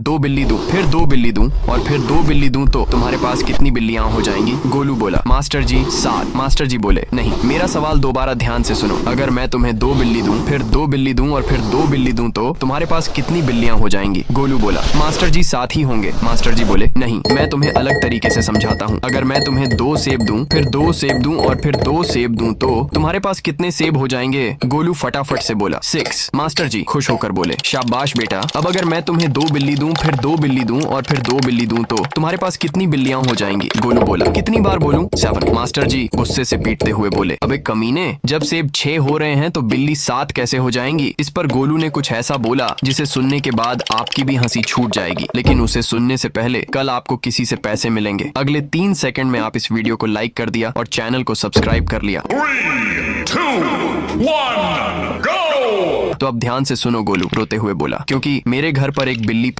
2 बिल्ली दूं, फिर 2 बिल्ली दूं और फिर 2 बिल्ली दूं तो तुम्हारे पास कितनी बिल्लियां हो जाएंगी? गोलू बोला, मास्टर जी 7। मास्टर जी बोले, नहीं, मेरा सवाल दोबारा ध्यान से सुनो। अगर मैं तुम्हें 2 बिल्ली दूं, फिर 2 बिल्ली दूं और फिर 2 बिल्ली दूं तो तुम्हारे पास कितनी बिल्लियां हो जाएंगी? गोलू बोला, मास्टर जी 7 ही होंगे। मास्टर जी बोले, नहीं, मैं तुम्हें अलग तरीके से समझाता हूँ। अगर मैं तुम्हें 2 सेब दूं, फिर 2 सेब दूं और फिर 2 सेब दूं तो तुम्हारे पास कितने सेब हो जाएंगे? गोलू फटाफट से बोला, 6। मास्टर जी खुश होकर बोले, शाबाश बेटा। अब अगर मैं तुम्हें 2 बिल्ली दूं, फिर 2 बिल्ली दूं और फिर 2 बिल्ली दूं तो तुम्हारे पास कितनी बिल्लियां हो जाएंगी? गोलू बोला, कितनी बार बोलूं? 7। मास्टर जी गुस्से से पीटते हुए बोले, अबे कमीने, जब सेब 6 हो रहे हैं तो बिल्ली 7 कैसे हो जाएंगी? इस पर गोलू ने कुछ ऐसा बोला जिसे सुनने के बाद आपकी भी हंसी छूट जाएगी, लेकिन उसे सुनने से पहले कल आपको किसी से पैसे मिलेंगे। अगले 3 सेकंड में आप इस वीडियो को लाइक कर दिया और चैनल को सब्सक्राइब कर लिया। 3, 2, 1, go! तो अब ध्यान से सुनो, गोलू रोते हुए बोला, क्योंकि मेरे घर पर एक बिल्ली